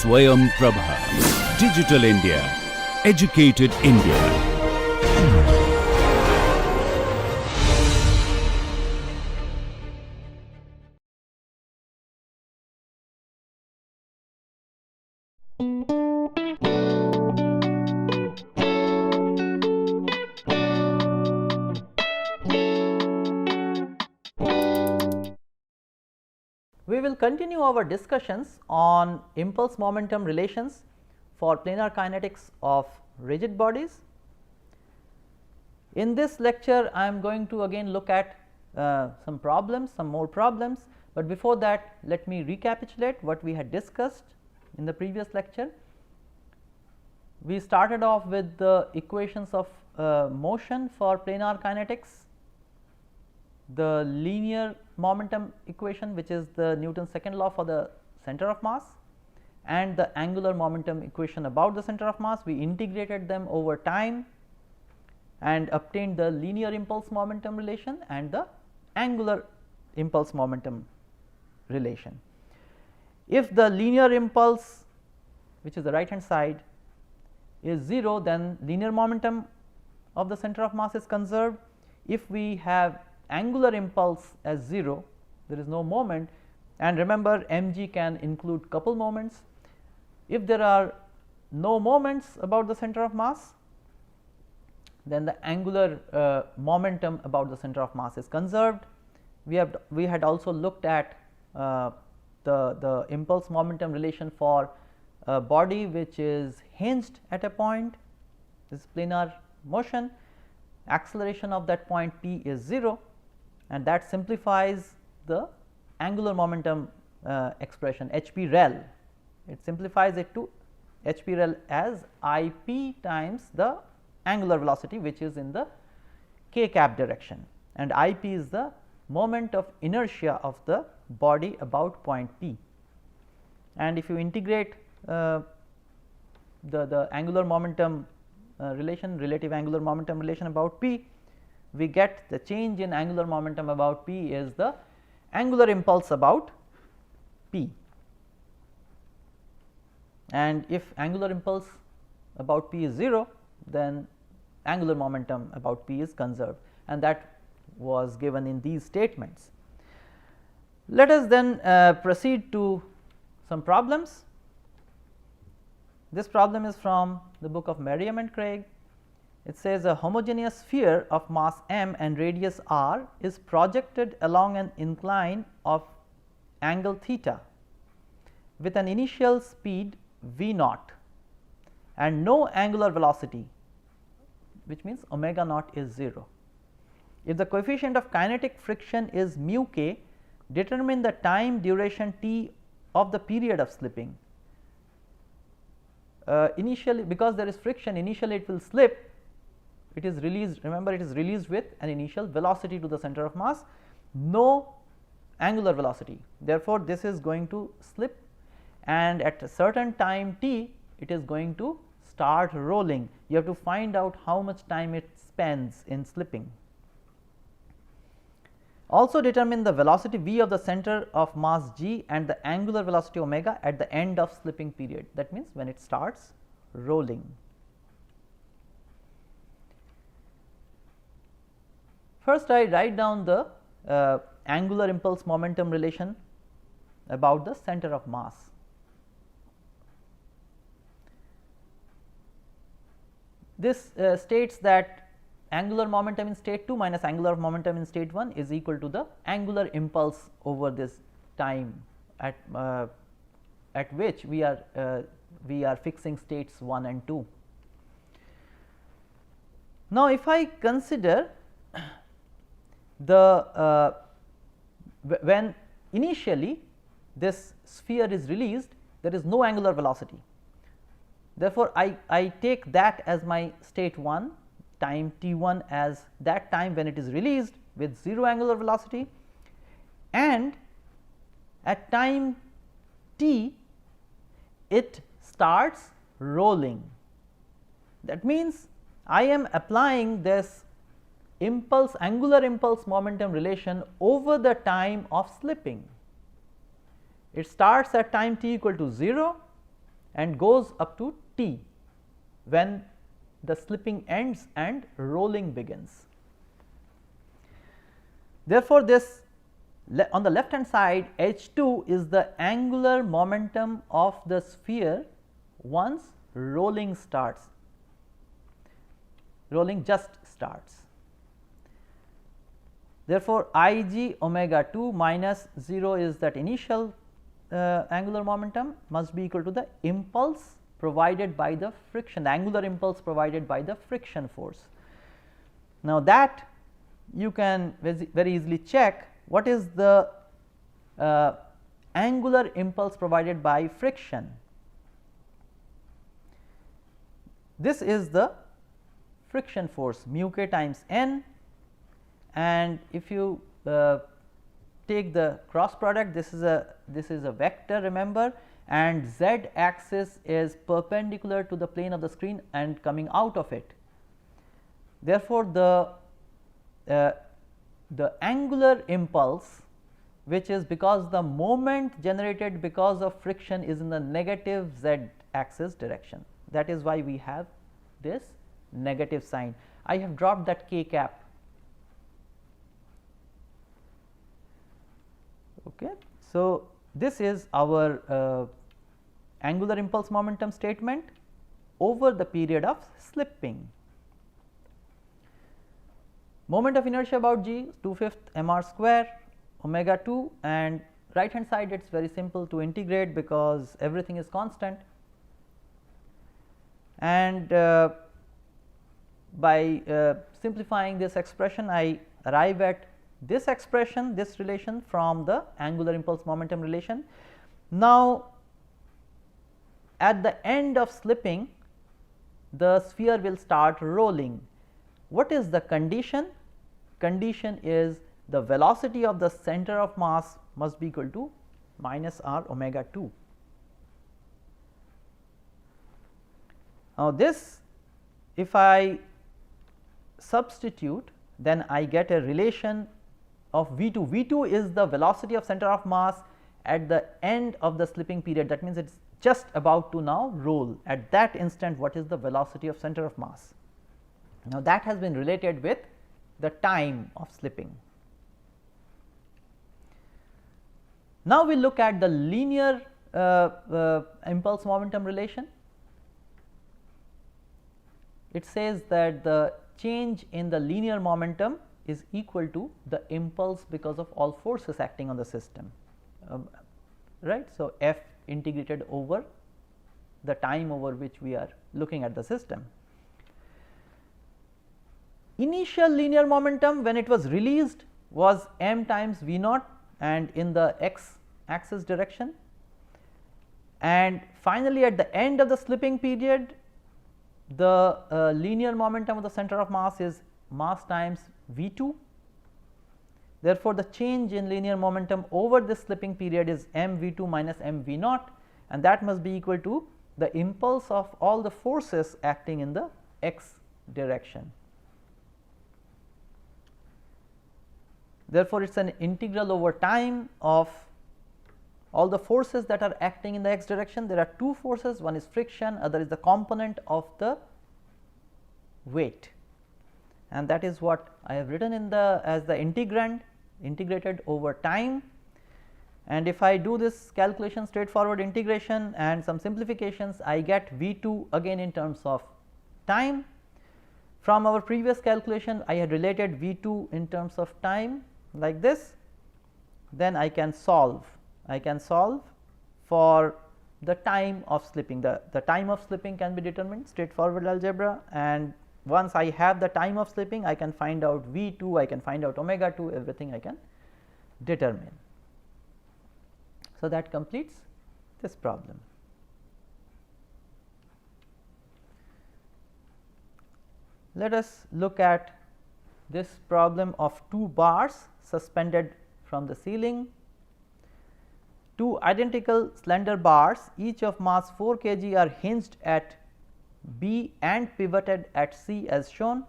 Swayam Prabha. Digital India. Educated India. We will continue our discussions on impulse momentum relations for planar kinetics of rigid bodies. In this lecture, I am going to again look at some more problems, but before that let me recapitulate what we had discussed in the previous lecture. We started off with the equations of motion for planar kinetics, the linear momentum equation, which is the Newton's second law for the center of mass, and the angular momentum equation about the center of mass. We integrated them over time and obtained the linear impulse momentum relation and the angular impulse momentum relation. If the linear impulse, which is the right hand side, is 0, then linear momentum of the center of mass is conserved. If we have angular impulse as 0, there is no moment, and remember mg can include couple moments. If there are no moments about the center of mass, then the angular momentum about the center of mass is conserved. We had also looked at the impulse momentum relation for a body which is hinged at a point. This is planar motion. Acceleration of that point p is 0, and that simplifies the angular momentum expression h p rel. It simplifies it to h p rel as I p times the angular velocity, which is in the k cap direction, and I p is the moment of inertia of the body about point p. And if you integrate the angular momentum relation, relative angular momentum relation about p, we get the change in angular momentum about p is the angular impulse about p. And if angular impulse about p is 0, then angular momentum about p is conserved, and that was given in these statements. Let us then proceed to some problems. This problem is from the book of Merriam and Craig. It says a homogeneous sphere of mass m and radius r is projected along an incline of angle theta with an initial speed v naught and no angular velocity, which means omega naught is 0. If the coefficient of kinetic friction is mu k, determine the time duration t of the period of slipping. Initially, because there is friction, initially it will slip. It is released, remember it is released with an initial velocity to the center of mass, no angular velocity. Therefore, this is going to slip, and at a certain time t it is going to start rolling. You have to find out how much time it spends in slipping. Also determine the velocity v of the center of mass g and the angular velocity omega at the end of slipping period, that means when it starts rolling. First, I write down the angular impulse momentum relation about the center of mass. This states that angular momentum in state 2 minus angular momentum in state 1 is equal to the angular impulse over this time at which we are fixing states 1 and 2. Now, if I consider the when initially this sphere is released, there is no angular velocity. Therefore, I take that as my state 1, time t 1 as that time when it is released with 0 angular velocity, and at time t it starts rolling. That means, I am applying this impulse, angular impulse momentum relation over the time of slipping. It starts at time t equal to 0, and goes up to T when the slipping ends and rolling begins. Therefore, this on the left hand side h2 is the angular momentum of the sphere once rolling starts, rolling just starts. Therefore, Ig omega 2 minus 0 is that initial angular momentum must be equal to the impulse provided by the friction, the angular impulse provided by the friction force. Now, that you can very easily check what is the angular impulse provided by friction. This is the friction force mu k times n, and if you take the cross product, this is a vector, remember, and z axis is perpendicular to the plane of the screen and coming out of it. Therefore, the angular impulse, which is because the moment generated because of friction is in the negative z axis direction. That is why we have this negative sign. I have dropped that k cap. Okay. So, this is our angular impulse momentum statement over the period of slipping. Moment of inertia about g 2/5 mr square omega 2, and right hand side it is very simple to integrate because everything is constant, and by simplifying this expression I arrive at this expression, this relation from the angular impulse momentum relation. Now, at the end of slipping the sphere will start rolling. What is the condition? Condition is the velocity of the center of mass must be equal to minus r omega 2. Now, this if I substitute, then I get a relation of V2. V2 is the velocity of center of mass at the end of the slipping period. That means, it is just about to now roll. At that instant, what is the velocity of center of mass? Now, that has been related with the time of slipping. Now, we look at the linear impulse momentum relation. It says that the change in the linear momentum is equal to the impulse because of all forces acting on the system, right. So, F integrated over the time over which we are looking at the system. Initial linear momentum when it was released was m times v naught and in the x axis direction, and finally, at the end of the slipping period the linear momentum of the center of mass is mass times v 2. Therefore, the change in linear momentum over this slipping period is m v 2 minus m v naught, and that must be equal to the impulse of all the forces acting in the x direction. Therefore, it is an integral over time of all the forces that are acting in the x direction. There are two forces, one is friction, other is the component of the weight, and that is what I have written in the as the integrand integrated over time. And if I do this calculation, straightforward integration and some simplifications, I get v 2 again in terms of time. From our previous calculation, I had related v 2 in terms of time like this. Then I can solve for the time of slipping. The time of slipping can be determined, straightforward algebra, and once I have the time of slipping, I can find out v 2, I can find out omega 2, everything I can determine. So, that completes this problem. Let us look at this problem of two bars suspended from the ceiling. Two identical slender bars, each of mass 4 kg, are hinged at B and pivoted at C as shown.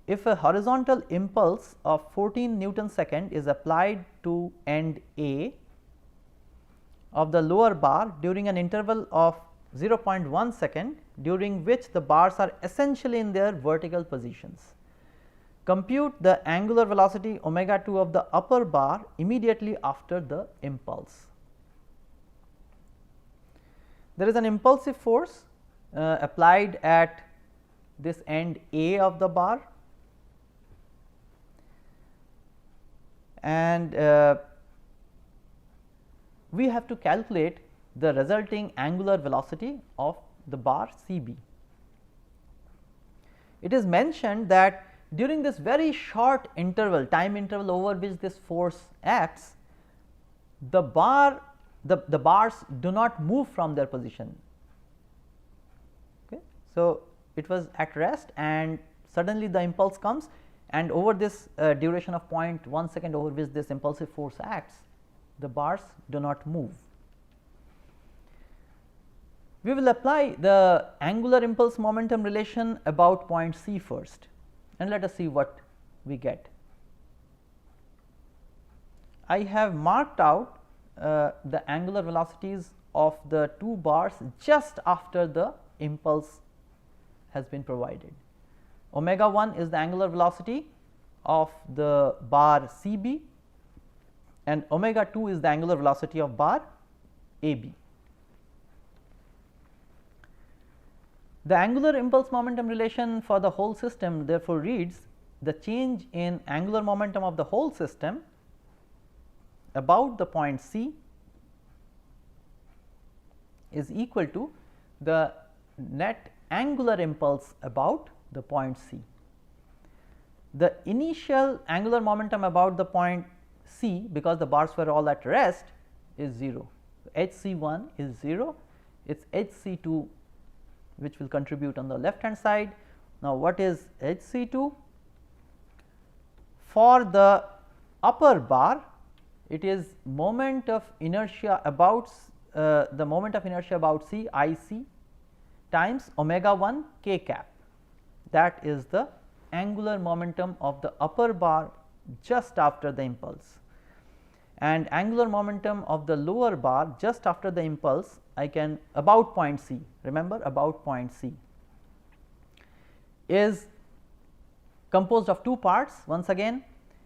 If a horizontal impulse of 14 Newton second is applied to end A of the lower bar during an interval of 0.1 second, during which the bars are essentially in their vertical positions. Compute the angular velocity omega 2 of the upper bar immediately after the impulse. There is an impulsive force applied at this end A of the bar, and we have to calculate the resulting angular velocity of the bar C B. It is mentioned that during this very short interval, time interval over which this force acts, the bars do not move from their position. Okay. So, it was at rest and suddenly the impulse comes, and over this duration of 0.1 second over which this impulsive force acts, the bars do not move. We will apply the angular impulse momentum relation about point C first, and let us see what we get. I have marked out the angular velocities of the two bars just after the impulse has been provided. Omega 1 is the angular velocity of the bar C B, and omega 2 is the angular velocity of bar A B. The angular impulse momentum relation for the whole system therefore reads the change in angular momentum of the whole system about the point C is equal to the net angular impulse about the point C. The initial angular momentum about the point C, because the bars were all at rest, is 0. H C 1 is 0, it is H C 2 which will contribute on the left hand side. Now, what is H C 2? For the upper bar, it is moment of inertia about the moment of inertia about C, I C, times omega 1 k cap. That is the angular momentum of the upper bar just after the impulse, and angular momentum of the lower bar just after the impulse I can about point C, remember about point C, is composed of two parts. Once again,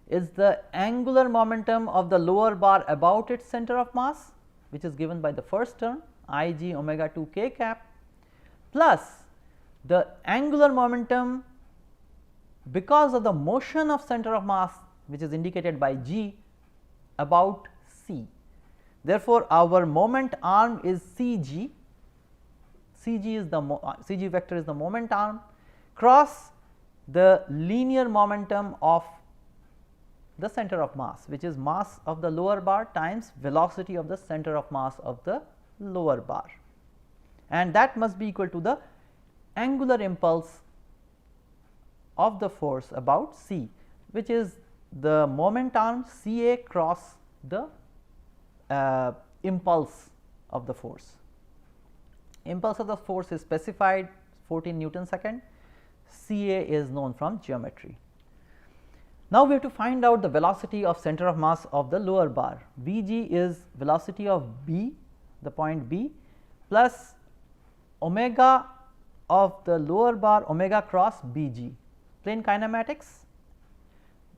is the angular momentum of the lower bar about its center of mass, which is given by the first term I g omega 2 k cap, plus the angular momentum because of the motion of center of mass, which is indicated by g, about C. Therefore, our moment arm is C g. C g is the C g vector is the moment arm cross the linear momentum of the center of mass, which is mass of the lower bar times velocity of the center of mass of the lower bar, and that must be equal to the angular impulse of the force about C, which is the moment arm C A cross the impulse of the force. Impulse of the force is specified 14 Newton second, C A is known from geometry. Now, we have to find out the velocity of center of mass of the lower bar. V g is velocity of B, the point B, plus omega of the lower bar omega cross B g, plane kinematics.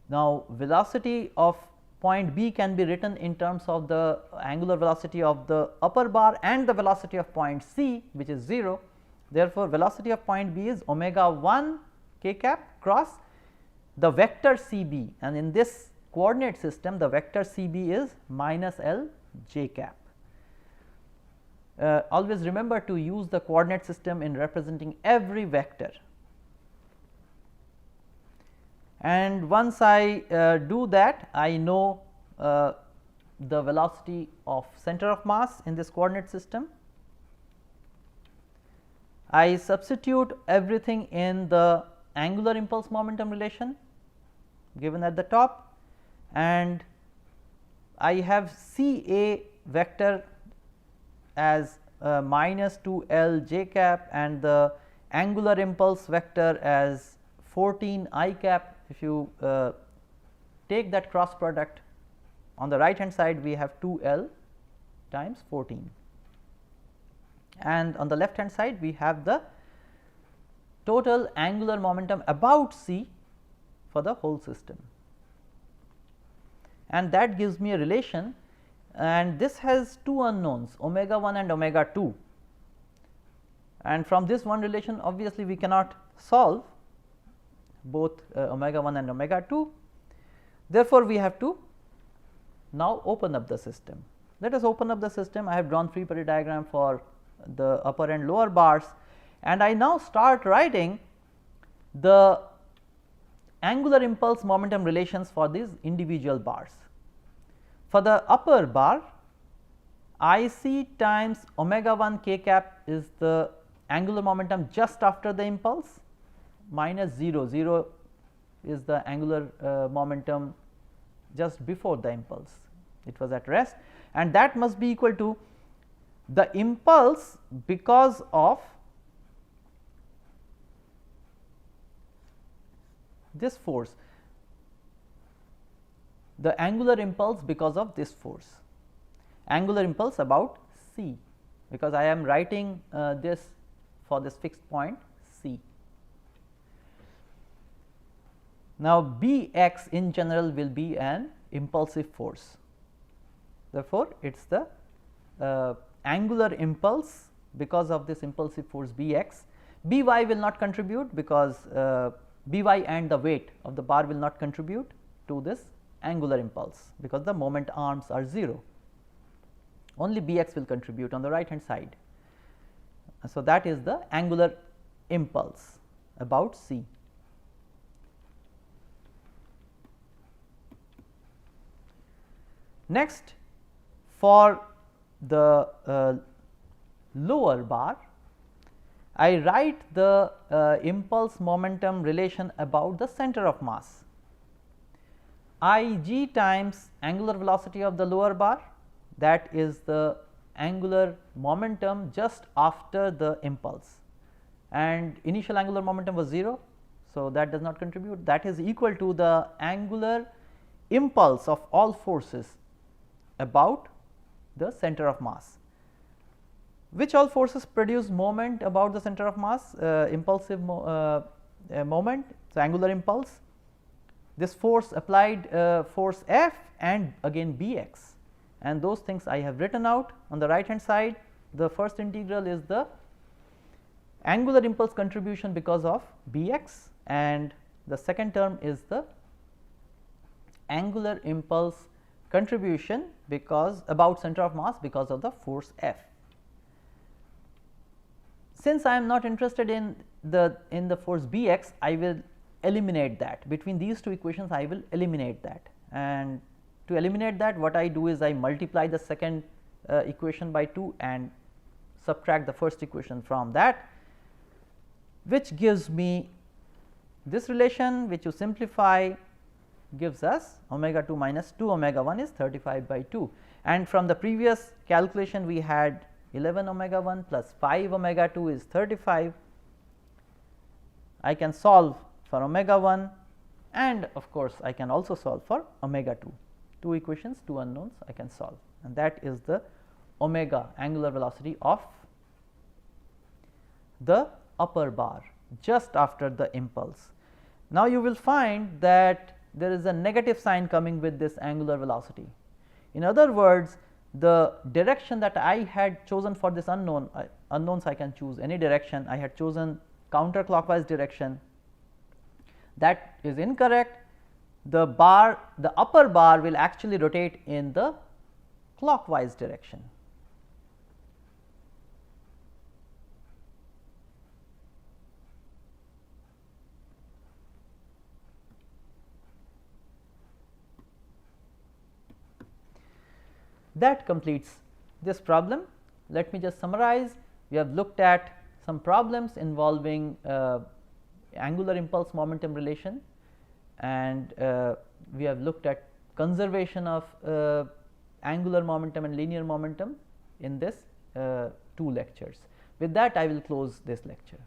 Now, velocity of point B can be written in terms of the angular velocity of the upper bar and the velocity of point C, which is 0. Therefore, velocity of point B is omega 1 k cap cross the vector C B, and in this coordinate system the vector C B is minus L j cap. Always remember to use the coordinate system in representing every vector, and once I do that, I know the velocity of center of mass in this coordinate system. I substitute everything in the angular impulse momentum relation given at the top, and I have C A vector as minus 2 L j cap and the angular impulse vector as 14 I cap. If you take that cross product, on the right hand side we have 2 L times 14. and on the left hand side we have the total angular momentum about c for the whole system, and that gives me a relation, and this has two unknowns omega 1 and omega 2, and from this one relation obviously we cannot solve both omega 1 and omega 2. Therefore, we have to now open up the system. Let us open up the system. I have drawn free body diagram for the upper and lower bars, and I now start writing the angular impulse momentum relations for these individual bars. For the upper bar, I c times omega 1 k cap is the angular momentum just after the impulse, minus 0, 0 is the angular momentum just before the impulse, it was at rest, and that must be equal to the impulse because of this force, the angular impulse because of this force, angular impulse about c, because I am writing this for this fixed point c. Now, B x in general will be an impulsive force. Therefore, it is the angular impulse because of this impulsive force B x. B y will not contribute because B y and the weight of the bar will not contribute to this angular impulse, because the moment arms are 0. Only B x will contribute on the right hand side. So, that is the angular impulse about c. Next, for the lower bar, I write the impulse momentum relation about the center of mass. I g times angular velocity of the lower bar, that is the angular momentum just after the impulse, and initial angular momentum was 0. So, that does not contribute, that is equal to the angular impulse of all forces about the center of mass. Which all forces produce moment about the center of mass? Impulsive moment, so angular impulse, this force applied force F and again B x, and those things I have written out on the right hand side. The first integral is the angular impulse contribution because of B x, and the second term is the angular impulse contribution because about center of mass because of the force F. Since I am not interested in the force B x, I will eliminate that. Between these two equations I will eliminate that, and to eliminate that what I do is I multiply the second equation by 2 and subtract the first equation from that, which gives me this relation, which you simplify gives us omega 2 minus 2 omega 1 is 35 by 2, and from the previous calculation we had 11 omega 1 plus 5 omega 2 is 35. I can solve for omega 1, and of course, I can also solve for omega 2. Two equations, two unknowns I can solve, and that is the omega angular velocity of the upper bar just after the impulse. Now, you will find that there is a negative sign coming with this angular velocity. In other words, the direction that I had chosen for this unknowns I can choose any direction. I had chosen counterclockwise direction, that is incorrect. The upper bar will actually rotate in the clockwise direction. That completes this problem. Let me just summarize. We have looked at some problems involving angular impulse momentum relation, and we have looked at conservation of angular momentum and linear momentum in this 2 lectures. With that, I will close this lecture.